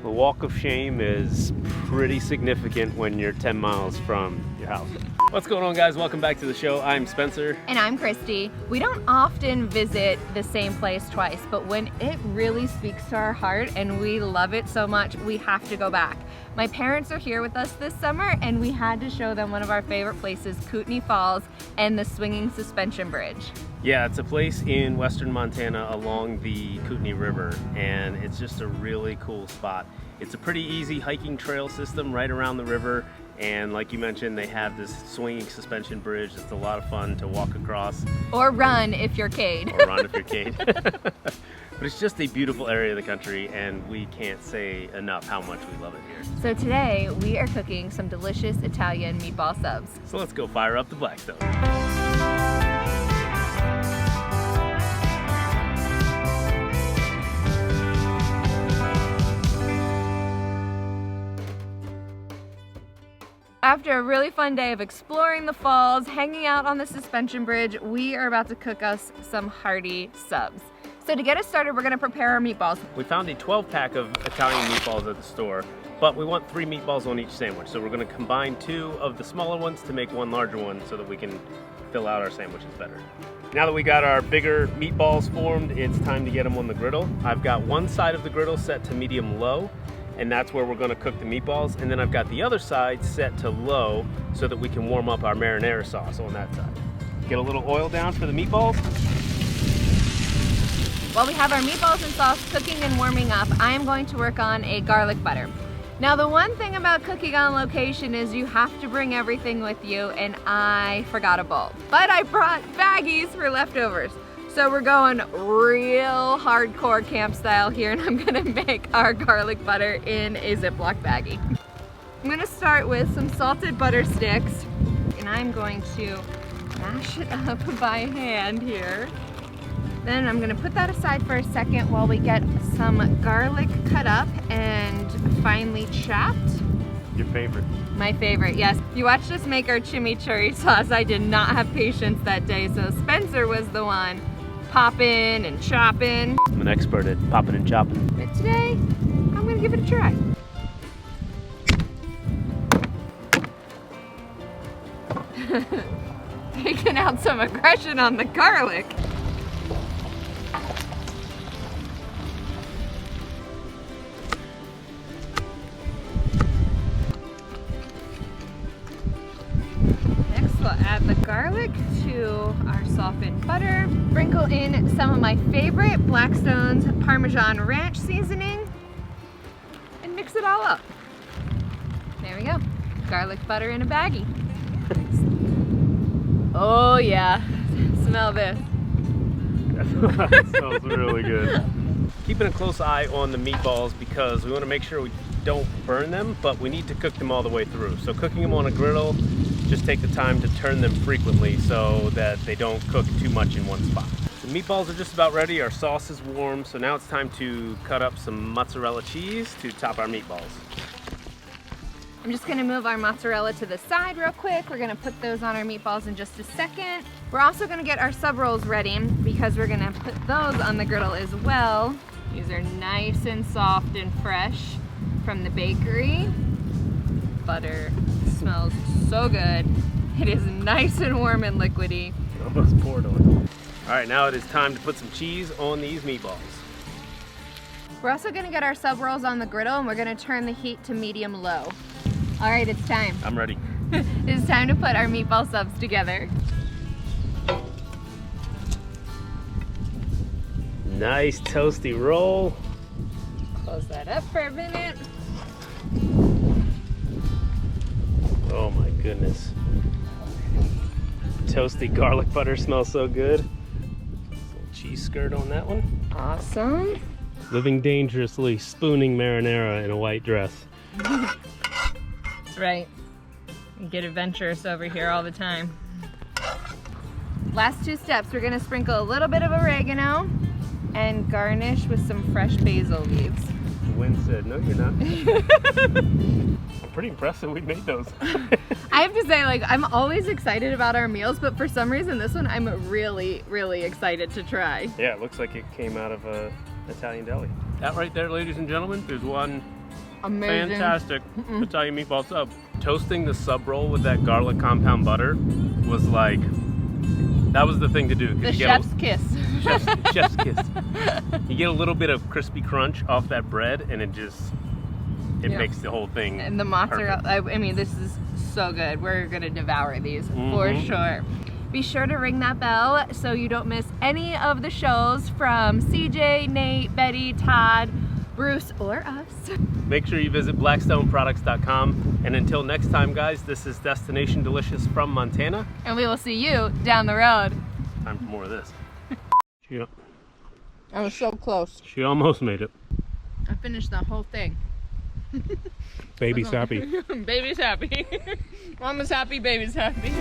The walk of shame is pretty significant when you're 10 miles from your house. What's going on, guys? Welcome back to the show. I'm Spencer. And I'm Christy. We don't often visit the same place twice, but when it really speaks to our heart and we love it so much, we have to go back. My parents are here with us this summer and we had to show them one of our favorite places, Kootenai Falls and the swinging suspension bridge. Yeah, it's a place in western Montana along the Kootenai River, and it's just a really cool spot. It's a pretty easy hiking trail system right around the river, and like you mentioned, they have this swinging suspension bridge. It's a lot of fun to walk across. Or run if you're Cade. Or run if you're Cade. But it's just a beautiful area of the country, and we can't say enough how much we love it here. So today, we are cooking some delicious Italian meatball subs. So let's go fire up the Blackstone. After a really fun day of exploring the falls, hanging out on the suspension bridge, we are about to cook us some hearty subs. So to get us started, we're gonna prepare our meatballs. We found a 12-pack of Italian meatballs at the store, but we want 3 meatballs on each sandwich. So we're gonna combine 2 of the smaller ones to make 1 larger one so that we can fill out our sandwiches better. Now that we got our bigger meatballs formed, it's time to get them on the griddle. I've got one side of the griddle set to medium-low, and that's where we're gonna cook the meatballs. And then I've got the other side set to low so that we can warm up our marinara sauce on that side. Get a little oil down for the meatballs. While we have our meatballs and sauce cooking and warming up, I am going to work on a garlic butter. Now the one thing about cooking on location is you have to bring everything with you, and I forgot a bowl. But I brought baggies for leftovers. So we're going real hardcore camp style here, and I'm gonna make our garlic butter in a Ziploc baggie. I'm gonna start with some salted butter sticks, and I'm going to mash it up by hand here. Then I'm gonna put that aside for a second while we get some garlic cut up and finely chopped. Your favorite. My favorite, yes. You watched us make our chimichurri sauce. I did not have patience that day, so Spencer was the one popping and chopping. I'm an expert at popping and chopping. But today, I'm gonna give it a try. Taking out some aggression on the garlic. We'll add the garlic to our softened butter. Sprinkle in some of my favorite Blackstone's Parmesan Ranch seasoning and mix it all up. There we go. Garlic butter in a baggie. Oh yeah, smell this. That smells really good. Keeping a close eye on the meatballs because we want to make sure we don't burn them, but we need to cook them all the way through. So cooking them on a griddle, just take the time to turn them frequently so that they don't cook too much in one spot. The meatballs are just about ready, our sauce is warm, so now it's time to cut up some mozzarella cheese to top our meatballs. I'm just gonna move our mozzarella to the side real quick. We're gonna put those on our meatballs in just a second. We're also gonna get our sub rolls ready because we're gonna put those on the griddle as well. These are nice and soft and fresh from the bakery. Butter smells so good. It is nice and warm and liquidy. Almost poured on. All right, now it is time to put some cheese on these meatballs. We're also gonna get our sub rolls on the griddle, and we're gonna turn the heat to medium low. All right, it's time. I'm ready. It's time to put our meatball subs together. Nice toasty roll. Close that up for a minute. Oh my goodness. Toasty garlic butter smells so good. Little cheese skirt on that one. Awesome. Living dangerously, spooning marinara in a white dress. That's right. You get adventurous over here all the time. Last 2 steps, we're gonna sprinkle a little bit of oregano and garnish with some fresh basil leaves. The wind said, no you're not. I'm pretty impressed that we made those. I have to say, like, I'm always excited about our meals, but for some reason this one I'm really, really excited to try. Yeah, it looks like it came out of a Italian deli. That right there, ladies and gentlemen, is one Amazing. Fantastic Italian meatball sub. Toasting the sub roll with that garlic compound butter was like, that was the thing to do. The chef's kiss. Chef's kiss. You get a little bit of crispy crunch off that bread, and it makes the whole thing. And the mozzarella. I mean, this is so good. We're gonna devour these for sure. Be sure to ring that bell so you don't miss any of the shows from CJ, Nate, Betty, Todd, Bruce, or us. Make sure you visit blackstoneproducts.com. And until next time, guys, this is Destination Delicious from Montana. And we will see you down the road. Time for more of this. I was so close. She almost made it. I finished the whole thing. Baby's happy. Baby's happy. Mama's happy, baby's happy.